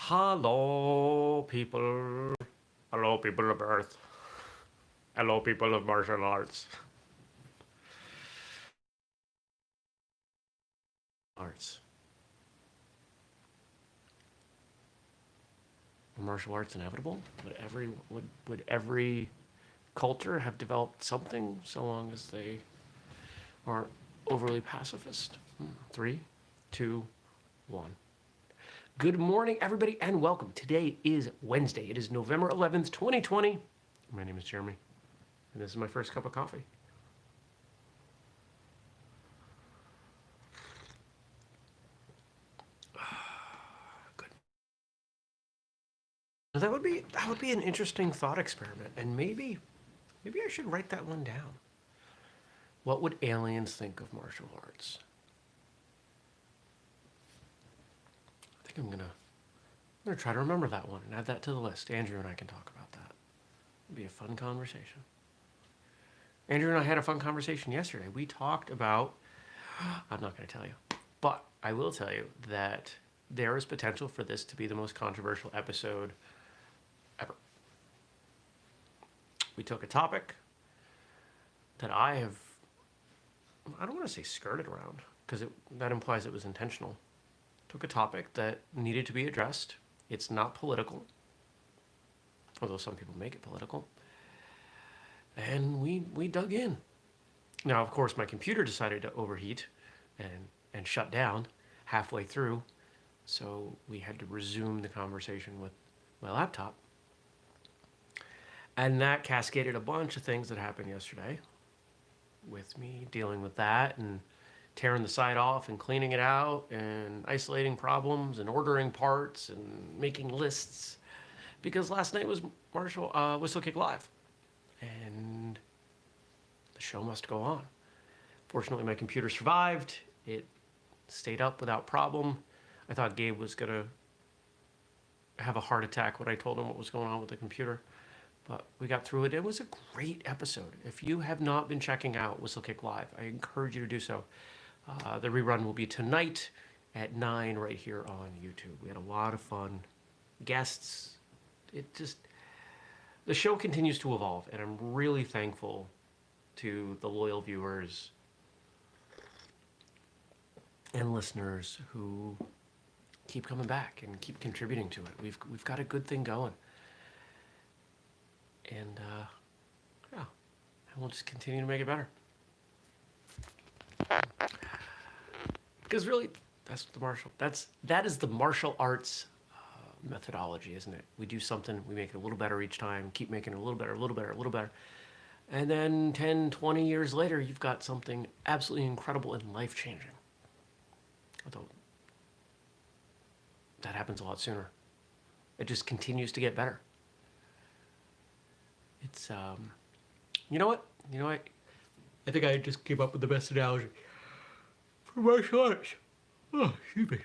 Hello, people. Hello, people of Earth. Hello, people of martial arts. Arts. Are martial arts inevitable? Would every culture have developed something so long as they aren't overly pacifist? Three, two, one. Good morning, everybody, and welcome. Today is Wednesday. It is November 11th, 2020. My name is Jeremy, and this is my first cup of coffee. Good. That would be an interesting thought experiment, and maybe I should write that one down. What would aliens think of martial arts? I think I'm gonna try to remember that one and add that to the list. Andrew and I can talk about that. It'd be a fun conversation. Andrew and I had a fun conversation yesterday. We talked about, I'm not going to tell you, but I will tell you that there is potential for this to be the most controversial episode ever. We took a topic that I don't want to say skirted around, because that implies it was intentional. Took a topic that needed to be addressed. It's not political, although some people make it political. And we dug in. Now, of course, my computer decided to overheat and shut down halfway through, so we had to resume the conversation with my laptop. And that cascaded a bunch of things that happened yesterday with me dealing with that and tearing the site off and cleaning it out and isolating problems and ordering parts and making lists, because last night was Whistlekick Live, and the show must go on. Fortunately, my computer survived. It stayed up without problem. I thought Gabe was gonna have a heart attack when I told him what was going on with the computer, but we got through it. It was a great episode. If you have not been checking out Whistlekick Live, I encourage you to do so. The rerun will be tonight at 9 right here on YouTube. We had a lot of fun. Guests. The show continues to evolve, and I'm really thankful to the loyal viewers and listeners who keep coming back and keep contributing to it. We've got a good thing going. And yeah, and we'll just continue to make it better. Because really, that is the martial arts methodology, isn't it? We do something, we make it a little better each time, keep making it a little better, a little better, a little better. And then 10, 20 years later, you've got something absolutely incredible and life-changing. Although that happens a lot sooner. It just continues to get better. It's, you know what? I think I just came up with the best analogy for martial arts. Oh, excuse me.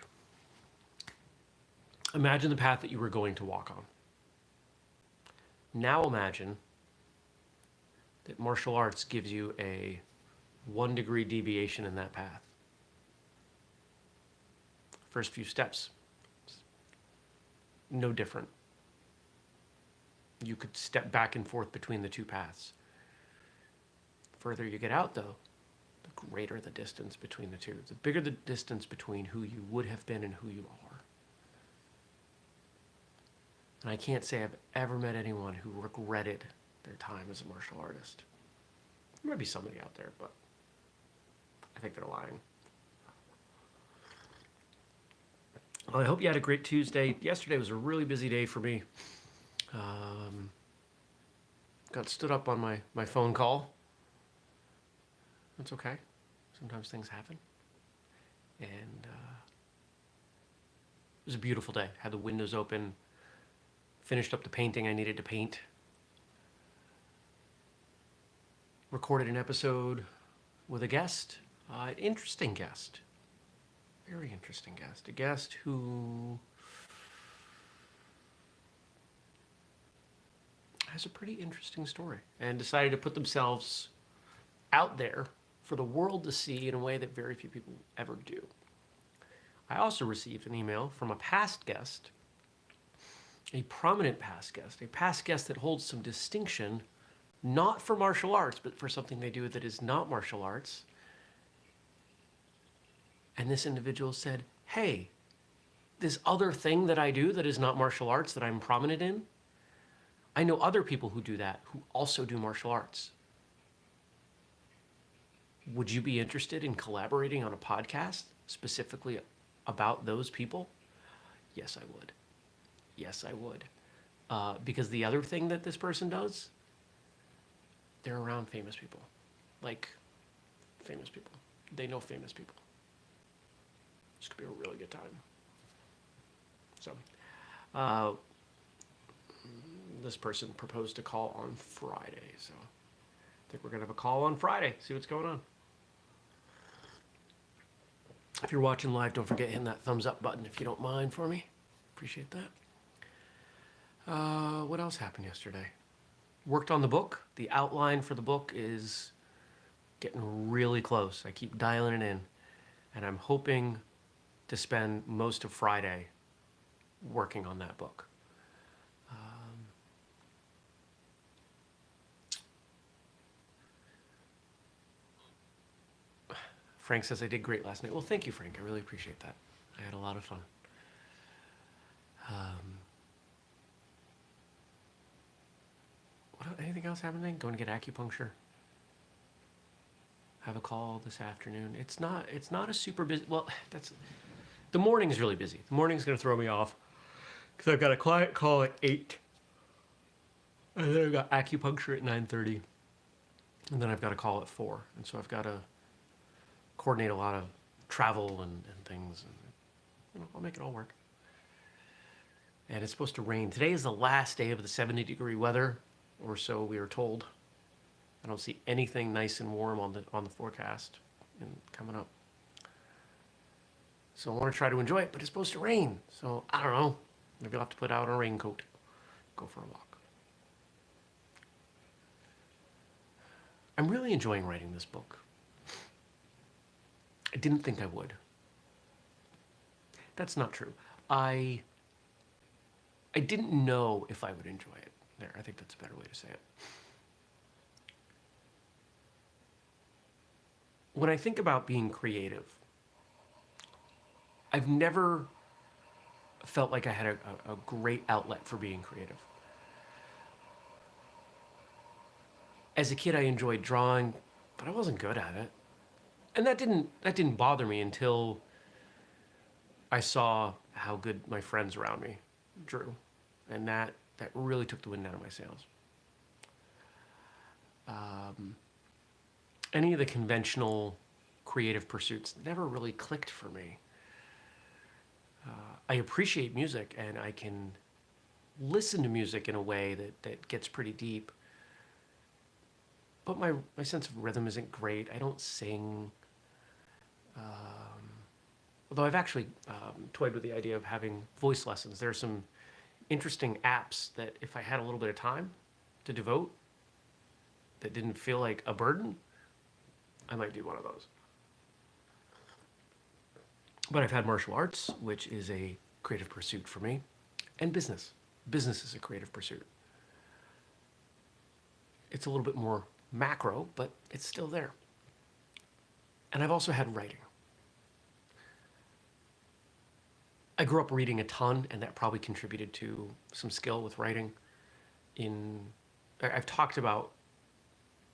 Imagine the path that you were going to walk on. Now imagine that martial arts gives you a 1-degree deviation in that path. First few steps, no different. You could step back and forth between the two paths. The further you get out, though, the greater the distance between the two. The bigger the distance between who you would have been and who you are. And I can't say I've ever met anyone who regretted their time as a martial artist. There might be somebody out there, but I think they're lying. Well, I hope you had a great Tuesday. Yesterday was a really busy day for me. Got stood up on my phone call. That's okay. Sometimes things happen. And it was a beautiful day. Had the windows open. Finished up the painting I needed to paint. Recorded an episode with a guest. An interesting guest. Very interesting guest. A guest who has a pretty interesting story and decided to put themselves out there for the world to see in a way that very few people ever do. I also received an email from a past guest a prominent past guest that holds some distinction, not for martial arts, but for something they do that is not martial arts. And this individual said, hey, this other thing that I do that is not martial arts that I'm prominent in, I know other people who do that who also do martial arts. Would you be interested in collaborating on a podcast specifically about those people? Yes, I would. Yes, I would. Because the other thing that this person does, they're around famous people. Like, famous people. They know famous people. This could be a really good time. So, this person proposed to call on Friday. So, I think we're going to have a call on Friday. See what's going on. If you're watching live, don't forget hitting that thumbs up button if you don't mind for me. Appreciate that. What else happened yesterday? Worked on the book. The outline for the book is getting really close. I keep dialing it in. And I'm hoping to spend most of Friday working on that book. Frank says I did great last night. Well, thank you, Frank. I really appreciate that. I had a lot of fun. Anything else happening? Going to get acupuncture. Have a call this afternoon. It's not a super busy. Well, the morning is really busy. The morning's going to throw me off because I've got a client call at 8, and then I've got acupuncture at 9:30, and then I've got a call at 4, and so I've got to coordinate a lot of travel and things, and I'll make it all work. And it's supposed to rain. Today is the last day of the 70-degree weather, or so we are told. I don't see anything nice and warm on the forecast coming up. So I want to try to enjoy it, but it's supposed to rain. So I don't know. Maybe I'll have to put out a raincoat, go for a walk. I'm really enjoying writing this book. I didn't think I would. That's not true. I didn't know if I would enjoy it. There, I think that's a better way to say it. When I think about being creative, I've never felt like I had a great outlet for being creative. As a kid, I enjoyed drawing, but I wasn't good at it. And that didn't bother me until I saw how good my friends around me drew. And that really took the wind out of my sails. Any of the conventional creative pursuits never really clicked for me. I appreciate music, and I can listen to music in a way that gets pretty deep. But my sense of rhythm isn't great. I don't sing. Although I've actually toyed with the idea of having voice lessons. There are some interesting apps that if I had a little bit of time to devote that didn't feel like a burden, I might do one of those. But I've had martial arts, which is a creative pursuit for me, and business. Business is a creative pursuit. It's a little bit more macro, but it's still there. And I've also had writing. I grew up reading a ton, and that probably contributed to some skill with writing. I've talked about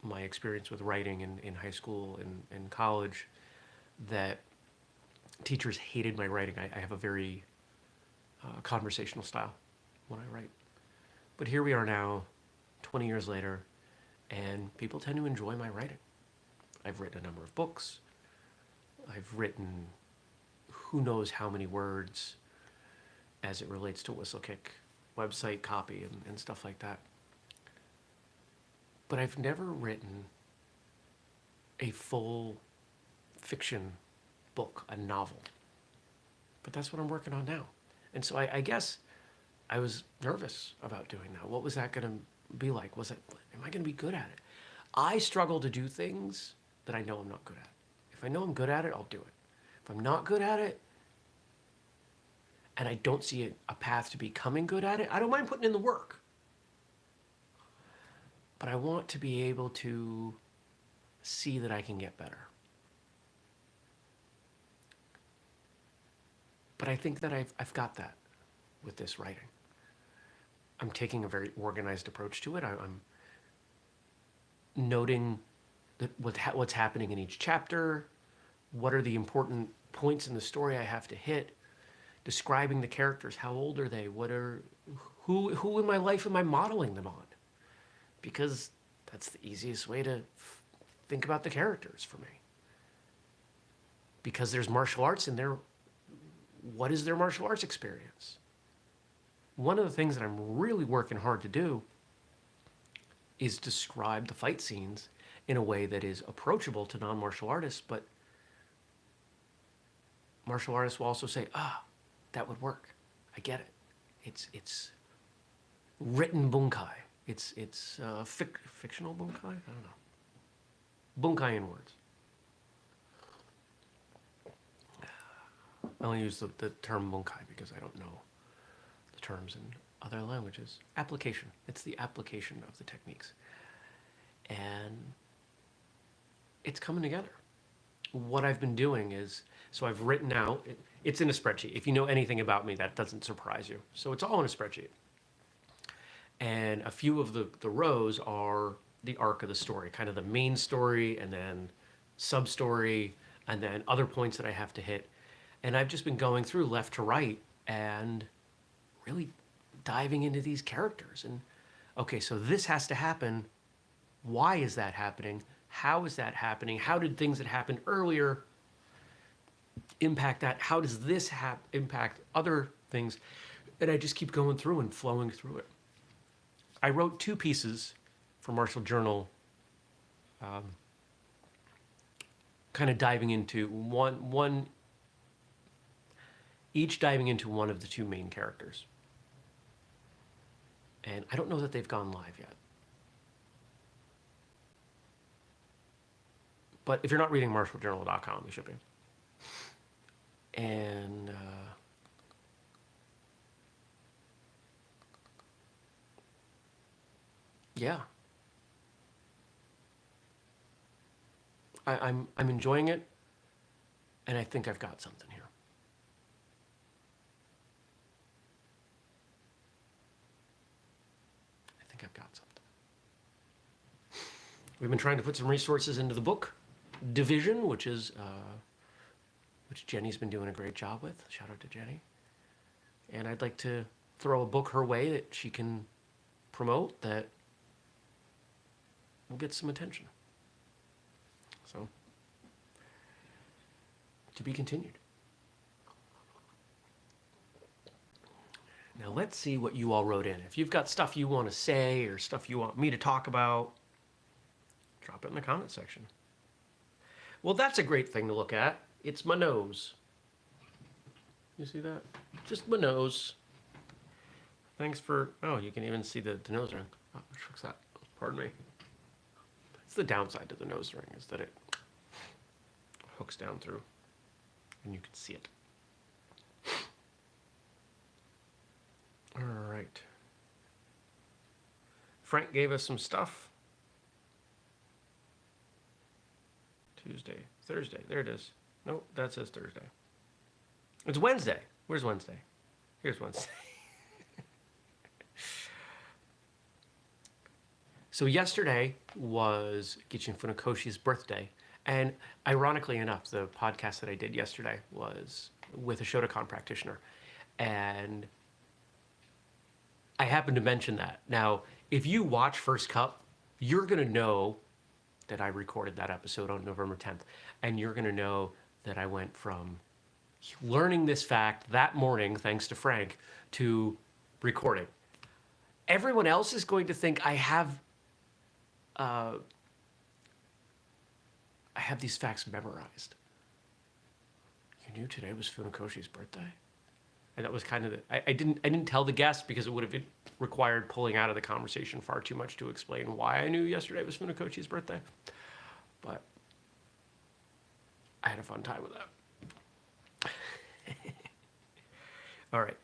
my experience with writing in high school and college, that teachers hated my writing. I have a very conversational style when I write. But here we are now, 20 years later, and people tend to enjoy my writing. I've written a number of books. I've written who knows how many words as it relates to whistlekick website copy and stuff like that. But I've never written a full fiction book, a novel. But that's what I'm working on now. And so I guess I was nervous about doing that. What was that going to be like? Am I going to be good at it? I struggle to do things that I know I'm not good at. If I know I'm good at it, I'll do it. If I'm not good at it, and I don't see a path to becoming good at it, I don't mind putting in the work. But I want to be able to see that I can get better. But I think that I've got that with this writing. I'm taking a very organized approach to it. I'm noting what's happening in each chapter, what are the important points in the story I have to hit, describing the characters, how old are they, who in my life am I modeling them on? Because that's the easiest way to think about the characters for me. Because there's martial arts in there, what is their martial arts experience? One of the things that I'm really working hard to do is describe the fight scenes in a way that is approachable to non-martial artists, but martial artists will also say, that would work. I get it. It's written bunkai. It's fictional bunkai? I don't know. Bunkai in words. I only use the term bunkai because I don't know the terms in other languages. Application. It's the application of the techniques. And it's coming together. What I've been doing is, so I've written out, it's in a spreadsheet. If you know anything about me, that doesn't surprise you. So it's all in a spreadsheet. And a few of the rows are the arc of the story, kind of the main story, and then sub-story, and then other points that I have to hit. And I've just been going through left to right and really diving into these characters. And okay, so this has to happen. Why is that happening? How is that happening? How did things that happened earlier impact that? How does this impact other things? And I just keep going through and flowing through it. I wrote 2 pieces for Martial Journal, kind of diving into each diving into one of the 2 main characters. And I don't know that they've gone live yet. But if you're not reading martialjournal.com, you should be. And yeah, I'm enjoying it, and I think I've got something here. I think I've got something. We've been trying to put some resources into the book division, which Jenny's been doing a great job with. Shout out to Jenny. And I'd like to throw a book her way that she can promote that will get some attention. So, to be continued. Now let's see what you all wrote in. If you've got stuff you want to say or stuff you want me to talk about, drop it in the comment section. Well, that's a great thing to look at. It's my nose. You see that? Just my nose. Thanks for... Oh, you can even see the nose ring. Oh, what's that? Pardon me. It's the downside to the nose ring, is that it hooks down through, and you can see it. All right. Frank gave us some stuff. Tuesday, Thursday, there it is. Nope, that says Thursday. It's Wednesday. Where's Wednesday? Here's Wednesday. So yesterday was Gichin Funakoshi's birthday. And ironically enough, the podcast that I did yesterday was with a Shotokan practitioner. And I happened to mention that. Now, if you watch First Cup, you're going to know that I recorded that episode on November 10th. And you're going to know that I went from learning this fact that morning, thanks to Frank, to recording. Everyone else is going to think I have these facts memorized. You knew today was Funakoshi's birthday? And that was kind of I didn't tell the guest because it would have required pulling out of the conversation far too much to explain why I knew yesterday was Funakoshi's birthday. But I had a fun time with that. All right.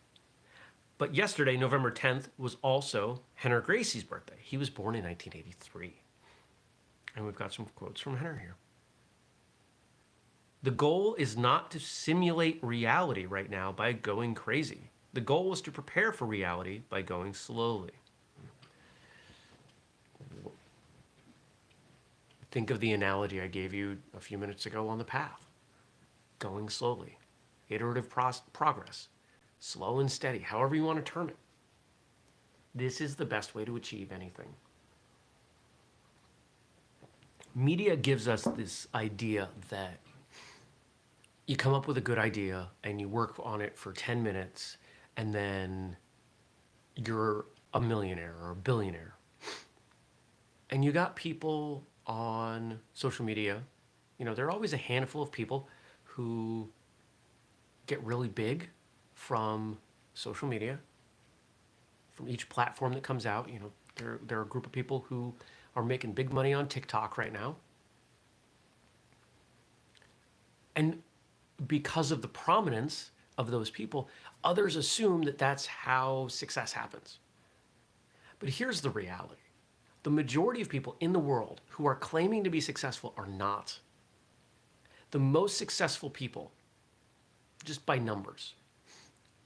But yesterday, November 10th, was also Rener Gracie's birthday. He was born in 1983. And we've got some quotes from Rener here. The goal is not to simulate reality right now by going crazy. The goal is to prepare for reality by going slowly. Think of the analogy I gave you a few minutes ago on the path. Going slowly. Iterative progress. Slow and steady, however you want to term it. This is the best way to achieve anything. Media gives us this idea that you come up with a good idea and you work on it for 10 minutes and then you're a millionaire or a billionaire. And you got people on social media, there are always a handful of people who get really big from social media, from each platform that comes out. There are a group of people who are making big money on TikTok right now. And because of the prominence of those people, others assume that that's how success happens. But here's the reality. The majority of people in the world who are claiming to be successful are not. The most successful people, just by numbers,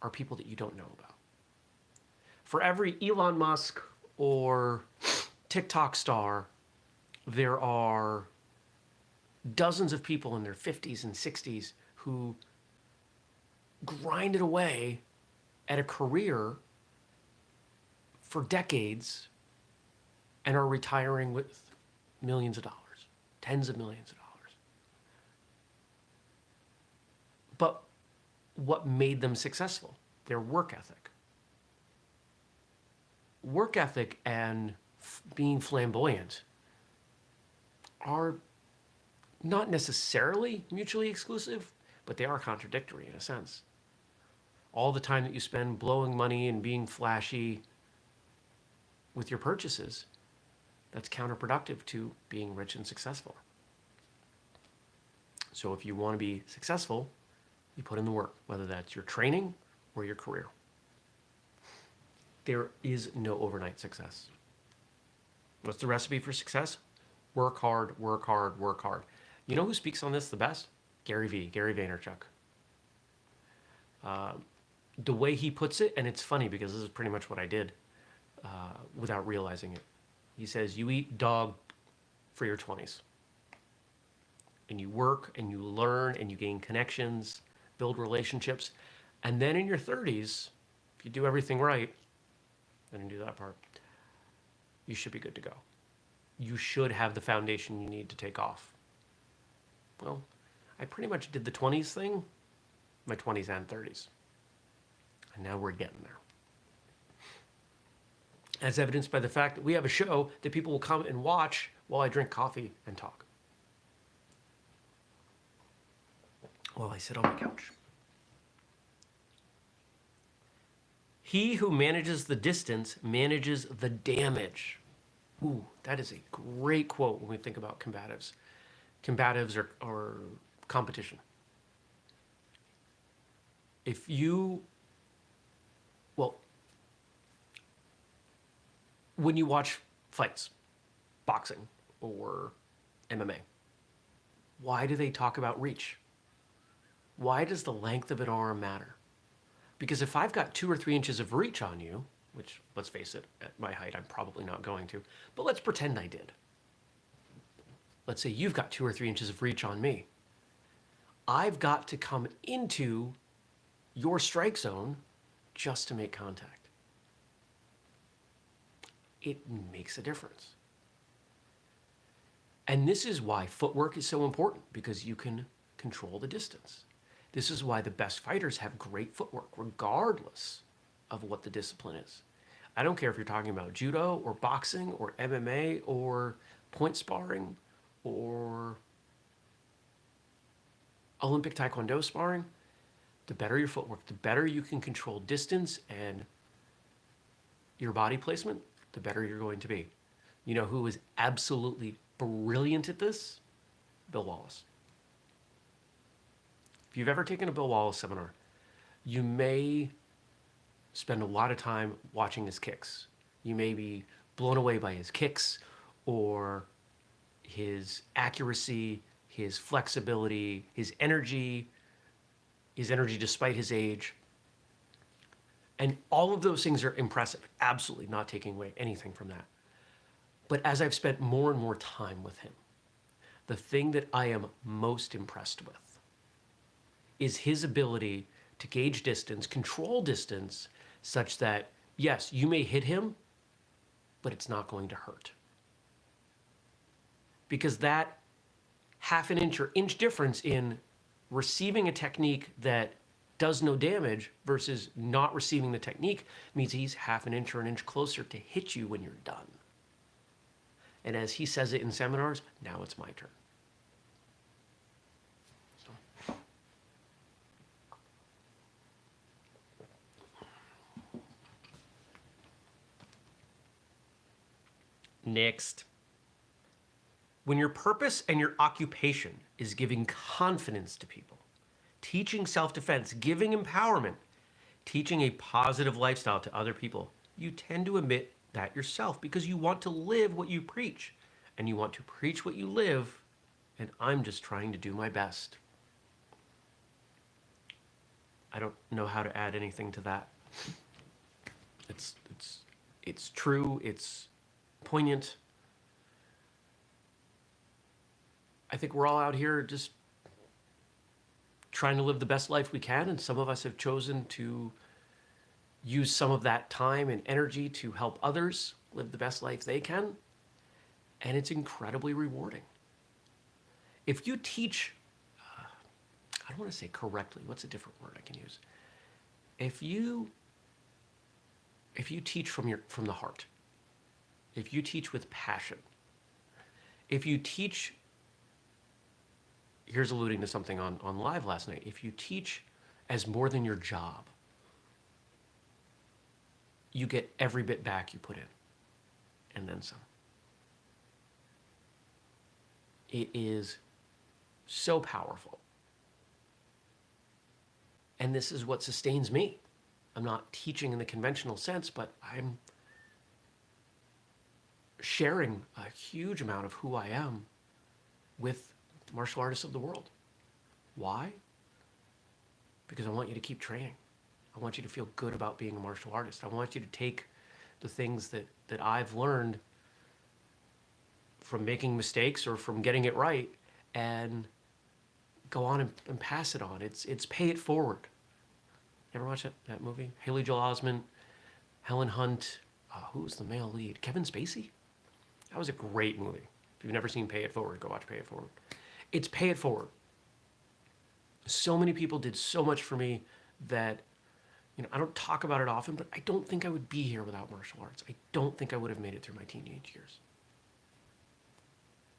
are people that you don't know about. For every Elon Musk or TikTok star, there are dozens of people in their 50s and 60s who grinded away at a career for decades and are retiring with millions of dollars, tens of millions of dollars. But what made them successful? Their work ethic. Work ethic and being flamboyant are not necessarily mutually exclusive, but they are contradictory in a sense. All the time that you spend blowing money and being flashy with your purchases, that's counterproductive to being rich and successful. So if you want to be successful, you put in the work, whether that's your training or your career. There is no overnight success. What's the recipe for success? Work hard, work hard, work hard. You know who speaks on this the best? Gary Vaynerchuk. The way he puts it, and it's funny because this is pretty much what I did without realizing it. He says, you eat dog for your 20s. And you work and you learn and you gain connections, build relationships. And then in your 30s, if you do everything right, then you do that part, you should be good to go. You should have the foundation you need to take off. Well, I pretty much did the 20s thing, my 20s and 30s. And now we're getting there. As evidenced by the fact that we have a show that people will come and watch while I drink coffee and talk. While I sit on my couch. He who manages the distance manages the damage. Ooh, that is a great quote when we think about combatives. Combatives or competition. When you watch fights, boxing or MMA, why do they talk about reach? Why does the length of an arm matter? Because if I've got 2 or 3 inches of reach on you, which, let's face it, at my height, I'm probably not going to, but let's pretend I did. Let's say you've got 2 or 3 inches of reach on me. I've got to come into your strike zone just to make contact. It makes a difference. And this is why footwork is so important, because you can control the distance. This is why the best fighters have great footwork, regardless of what the discipline is. I don't care if you're talking about judo or boxing or MMA or point sparring or Olympic Taekwondo sparring. The better your footwork, the better you can control distance and your body placement, the better you're going to be. You know who is absolutely brilliant at this? Bill Wallace. If you've ever taken a Bill Wallace seminar, you may spend a lot of time watching his kicks. You may be blown away by his kicks or his accuracy, his flexibility, his energy despite his age. And all of those things are impressive. Absolutely not taking away anything from that. But as I've spent more and more time with him, the thing that I am most impressed with is his ability to gauge distance, control distance, such that, yes, you may hit him, but it's not going to hurt. Because that half an inch or inch difference in receiving a technique that does no damage versus not receiving the technique means he's half an inch or an inch closer to hit you when you're done. And as he says it in seminars, now it's my turn. So. Next. When your purpose and your occupation is giving confidence to people, teaching self-defense, giving empowerment, teaching a positive lifestyle to other people, you tend to admit that yourself because you want to live what you preach and you want to preach what you live, and I'm just trying to do my best. I don't know how to add anything to that. It's true, it's poignant. I think we're all out here just trying to live the best life we can, and some of us have chosen to use some of that time and energy to help others live the best life they can, and it's incredibly rewarding. If you teach, I don't want to say correctly, what's a different word I can use? If you teach from the heart, if you teach with passion, if you teach, here's alluding to something on live last night, if you teach as more than your job, you get every bit back you put in, and then some. It is so powerful. And this is what sustains me. I'm not teaching in the conventional sense, but I'm sharing a huge amount of who I am with martial artists of the world. Why? Because I want you to keep training. I want you to feel good about being a martial artist. I want you to take the things that I've learned from making mistakes or from getting it right and go on and pass it on. It's pay it forward. You ever watch that movie? Haley Joel Osment, Helen Hunt, who was the male lead? Kevin Spacey? That was a great movie. If you've never seen Pay It Forward, go watch Pay It Forward. It's pay it forward. So many people did so much for me that, I don't talk about it often, but I don't think I would be here without martial arts. I don't think I would have made it through my teenage years.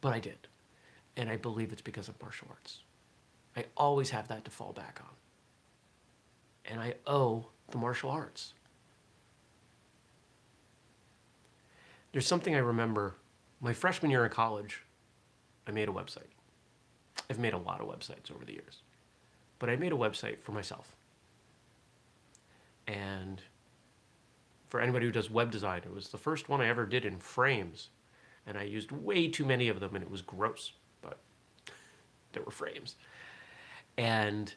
But I did. And I believe it's because of martial arts. I always have that to fall back on. And I owe the martial arts. There's something I remember, my freshman year in college, I made a website. I've made a lot of websites over the years, but I made a website for myself. And for anybody who does web design, it was the first one I ever did in frames, and I used way too many of them, and it was gross, but there were frames. And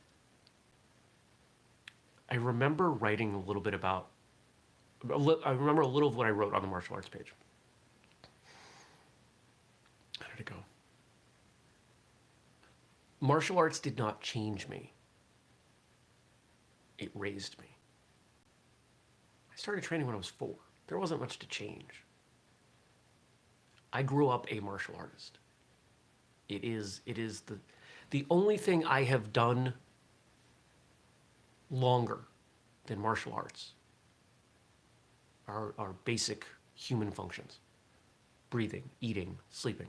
I remember writing a little bit about, I remember a little of what I wrote on the martial arts page. How did it go? Martial arts did not change me. It raised me. I started training when I was 4. There wasn't much to change. I grew up a martial artist. It is the only thing I have done longer than martial arts are basic human functions. Breathing, eating, sleeping.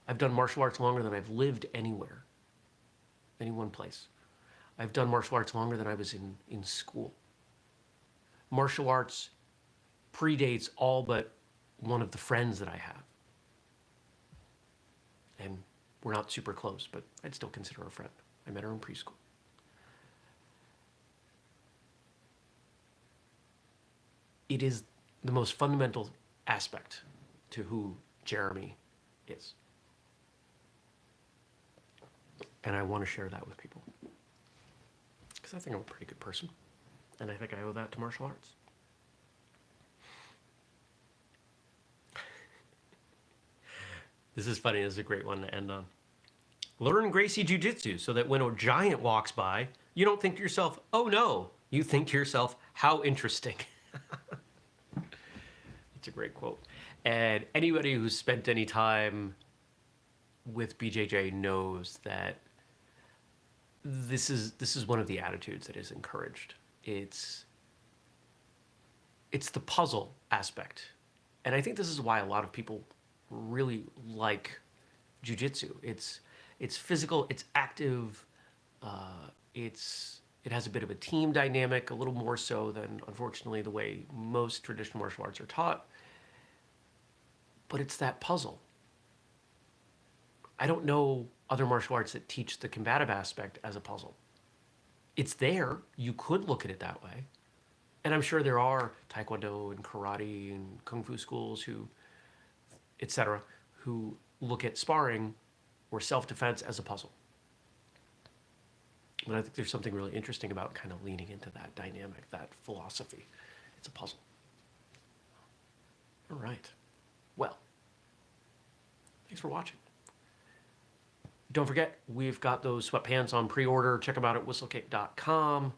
I've done martial arts longer than I've lived anywhere, any one place. I've done martial arts longer than I was in school. Martial arts predates all but one of the friends that I have. And we're not super close, but I'd still consider her a friend. I met her in preschool. it is the most fundamental aspect to who Jeremy is. And I want to share that with people. Because I think I'm a pretty good person. And I think I owe that to martial arts. This is funny. This is a great one to end on. Learn Gracie Jiu-Jitsu so that when a giant walks by, you don't think to yourself, oh no. You think to yourself, how interesting. It's a great quote. And anybody who's spent any time with BJJ knows that this is one of the attitudes that is encouraged. It's the puzzle aspect. And I think this is why a lot of people really like jiu-jitsu. It's physical, it's active, it has a bit of a team dynamic, a little more so than, unfortunately, the way most traditional martial arts are taught. But it's that puzzle. I don't know other martial arts that teach the combative aspect as a puzzle. It's there. You could look at it that way. And I'm sure there are Taekwondo and karate and Kung Fu schools who, etc., who look at sparring or self-defense as a puzzle. But I think there's something really interesting about kind of leaning into that dynamic, that philosophy. It's a puzzle. All right. Well, thanks for watching. Don't forget, we've got those sweatpants on pre-order. Check them out at whistlekick.com.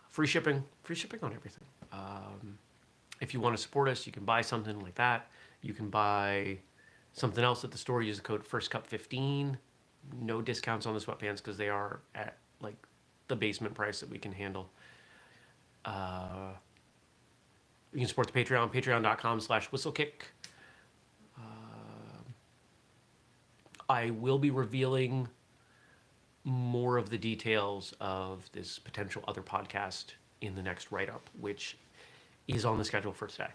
Free shipping on everything. If you want to support us, you can buy something like that. You can buy something else at the store. Use the code FIRSTCUP15. No discounts on the sweatpants because they are at like the basement price that we can handle. You can support the Patreon, patreon.com/whistlekick. I will be revealing more of the details of this potential other podcast in the next write-up, which is on the schedule for today.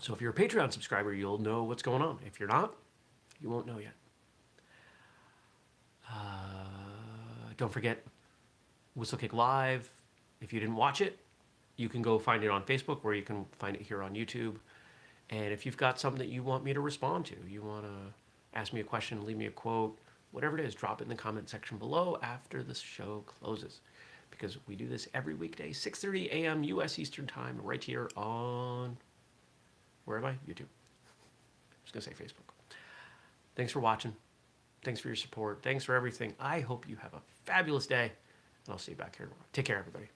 So if you're a Patreon subscriber, you'll know what's going on. If you're not, you won't know yet. Don't forget Whistlekick Live. If you didn't watch it, you can go find it on Facebook, or you can find it here on YouTube. And if you've got something that you want me to respond to, you want to ask me a question, leave me a quote, whatever it is, drop it in the comment section below after the show closes. Because we do this every weekday, 6:30 a.m. U.S. Eastern Time, right here on, where am I? YouTube. I was going to say Facebook. Thanks for watching. Thanks for your support. Thanks for everything. I hope you have a fabulous day, and I'll see you back here tomorrow. Take care, everybody.